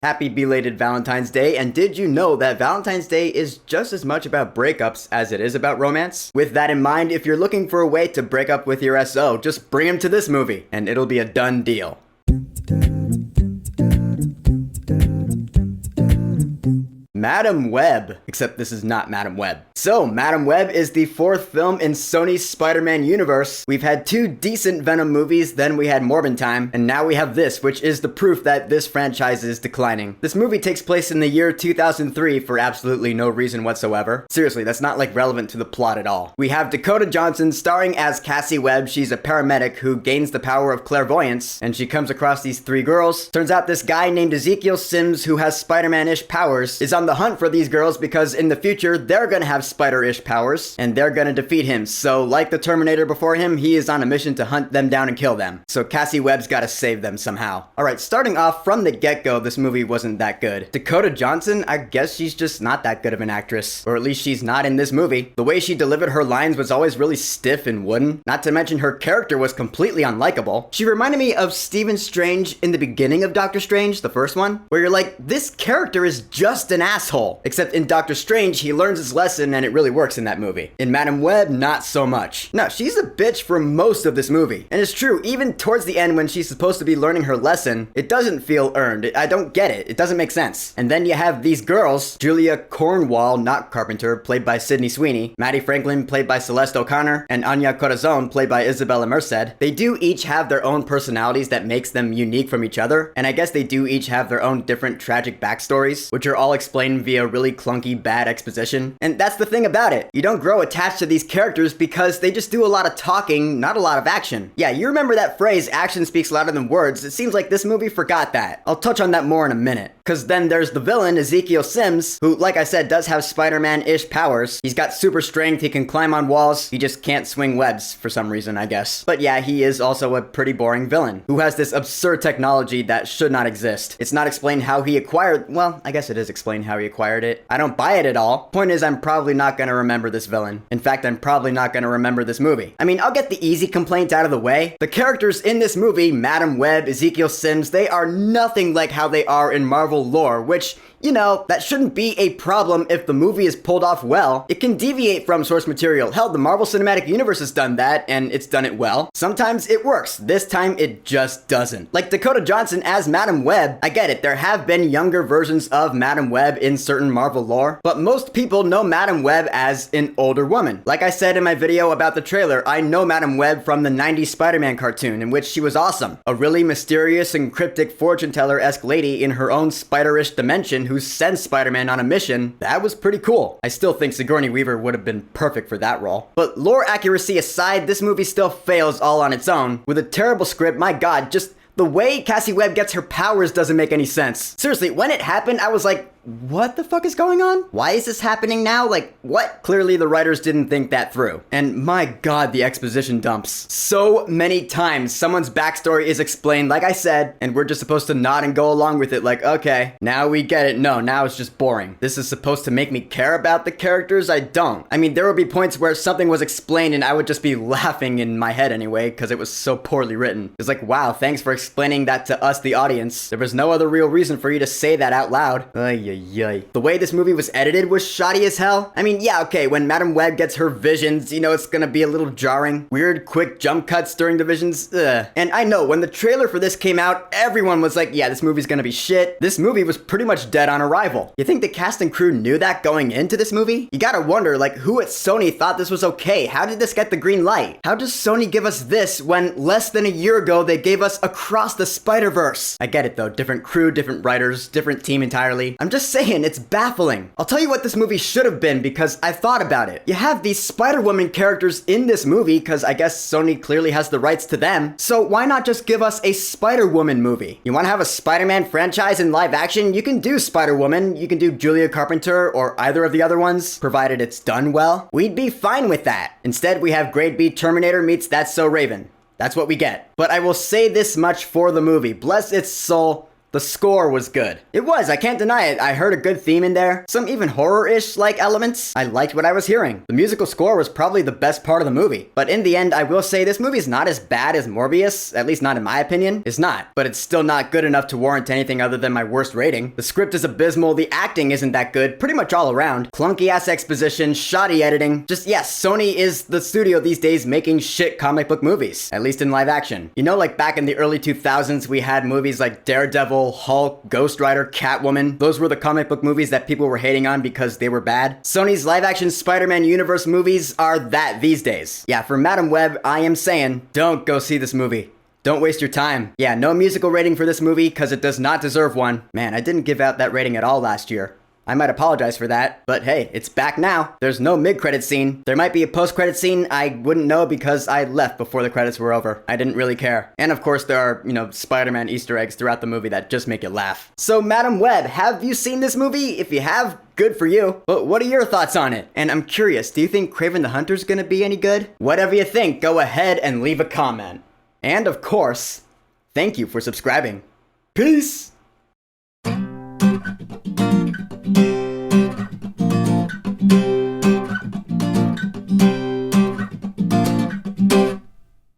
Happy belated Valentine's Day, and did you know that Valentine's Day is just as much about breakups as it is about romance? With that in mind, if you're looking for a way to break up with your SO, just bring him to this movie, and it'll be a done deal. Madam Web. Except this is not Madam Web. So, Madam Web is the fourth film in Sony's Spider-Man universe. We've had two decent Venom movies, then we had Morbin Time, and now we have this, which is the proof that this franchise is declining. This movie takes place in the year 2003 for absolutely no reason whatsoever. Seriously, that's not like relevant to the plot at all. We have Dakota Johnson starring as Cassie Webb. She's a paramedic who gains the power of clairvoyance, and she comes across these three girls. Turns out this guy named Ezekiel Sims, who has Spider-Man-ish powers, is on the hunt for these girls because in the future they're gonna have spider-ish powers and they're gonna defeat him. So like the Terminator before him, he is on a mission to hunt them down and kill them. So Cassie Webb's gotta save them somehow. Alright, starting off from the get-go, this movie wasn't that good. Dakota Johnson, I guess she's just not that good of an actress. Or at least she's not in this movie. The way she delivered her lines was always really stiff and wooden. Not to mention her character was completely unlikable. She reminded me of Stephen Strange in the beginning of Doctor Strange, the first one, where you're like, this character is just an asshole. Except in Doctor Strange, he learns his lesson and it really works in that movie. In Madam Web, not so much. No, she's a bitch for most of this movie. And it's true, even towards the end when she's supposed to be learning her lesson, it doesn't feel earned. I don't get it. It doesn't make sense. And then you have these girls, Julia Cornwall, not Carpenter, played by Sydney Sweeney, Maddie Franklin, played by Celeste O'Connor, and Anya Corazon, played by Isabella Merced. They do each have their own personalities that makes them unique from each other, and I guess they do each have their own different tragic backstories, which are all explained via really clunky bad exposition. And that's the thing about it. You don't grow attached to these characters because they just do a lot of talking, not a lot of action. Yeah, you remember that phrase, action speaks louder than words. It seems like this movie forgot that. I'll touch on that more in a minute. Cause then there's the villain, Ezekiel Sims, who, like I said, does have Spider-Man-ish powers. He's got super strength, he can climb on walls, he just can't swing webs for some reason, I guess. But yeah, he is also a pretty boring villain, who has this absurd technology that should not exist. It's not explained how he acquired, well, I guess it is explained how he acquired it. I don't buy it at all. Point is, I'm probably not gonna remember this villain. In fact, I'm probably not gonna remember this movie. I mean, I'll get the easy complaint out of the way. The characters in this movie, Madam Web, Ezekiel Sims, they are nothing like how they are in Marvel lore, which, you know, that shouldn't be a problem if the movie is pulled off well. It can deviate from source material. Hell, the Marvel Cinematic Universe has done that, and it's done it well. Sometimes it works. This time, it just doesn't. Like Dakota Johnson as Madam Web, I get it. There have been younger versions of Madam Web in certain Marvel lore, but most people know Madam Web as an older woman. Like I said in my video about the trailer, I know Madam Web from the 90s Spider-Man cartoon, in which she was awesome. A really mysterious and cryptic fortune teller-esque lady in her own spider-ish dimension who sends Spider-Man on a mission. That was pretty cool. I still think Sigourney Weaver would have been perfect for that role. But lore accuracy aside, this movie still fails all on its own. With a terrible script, my god, just the way Cassie Webb gets her powers doesn't make any sense. Seriously, when it happened, I was like, what the fuck is going on? Why is this happening now? Like, what? Clearly the writers didn't think that through. And my god, the exposition dumps. So many times someone's backstory is explained, like I said, and we're just supposed to nod and go along with it like, okay, now we get it. No, now it's just boring. This is supposed to make me care about the characters? I don't. I mean, there would be points where something was explained and I would just be laughing in my head anyway, because it was so poorly written. It's like, wow, thanks for explaining that to us, the audience. There was no other real reason for you to say that out loud. The way this movie was edited was shoddy as hell. I mean, yeah, okay, when Madam Web gets her visions, you know, it's gonna be a little jarring. Weird, quick jump cuts during the visions, ugh. And I know, when the trailer for this came out, everyone was like, yeah, this movie's gonna be shit. This movie was pretty much dead on arrival. You think the cast and crew knew that going into this movie? You gotta wonder, like, who at Sony thought this was okay? How did this get the green light? How does Sony give us this when less than a year ago they gave us Across the Spider-Verse? I get it though, different crew, different writers, different team entirely. I'm just saying, it's baffling. I'll tell you what this movie should have been because I thought about it. You have these Spider-Woman characters in this movie because I guess Sony clearly has the rights to them. So why not just give us a Spider-Woman movie? You want to have a Spider-Man franchise in live action? You can do Spider-Woman, you can do Julia Carpenter or either of the other ones, provided it's done well. We'd be fine with that. Instead, we have Grade B Terminator meets That's So Raven. That's what we get. But I will say this much for the movie. Bless its soul, The score was good. It was, I can't deny it. I heard a good theme in there. Some even horror-ish like elements. I liked what I was hearing. The musical score was probably the best part of the movie. But in the end, I will say this movie's not as bad as Morbius, at least not in my opinion. It's not. But it's still not good enough to warrant anything other than my worst rating. The script is abysmal, the acting isn't that good, pretty much all around. Clunky-ass exposition, shoddy editing. Just, yes, Sony is the studio these days making shit comic book movies. At least in live action. You know, like back in the early 2000s, we had movies like Daredevil, Hulk, Ghost Rider, Catwoman. Those were the comic book movies that people were hating on because they were bad. Sony's live-action Spider-Man universe movies are that these days. Yeah, for Madam Web, I am saying, don't go see this movie. Don't waste your time. Yeah, no musical rating for this movie because it does not deserve one. Man, I didn't give out that rating at all last year. I might apologize for that, but hey, it's back now. There's no mid-credit scene. There might be a post-credit scene. I wouldn't know because I left before the credits were over. I didn't really care. And of course, there are, Spider-Man Easter eggs throughout the movie that just make you laugh. So, Madam Web, have you seen this movie? If you have, good for you. But what are your thoughts on it? And I'm curious, do you think Kraven the Hunter's gonna be any good? Whatever you think, go ahead and leave a comment. And of course, thank you for subscribing. Peace!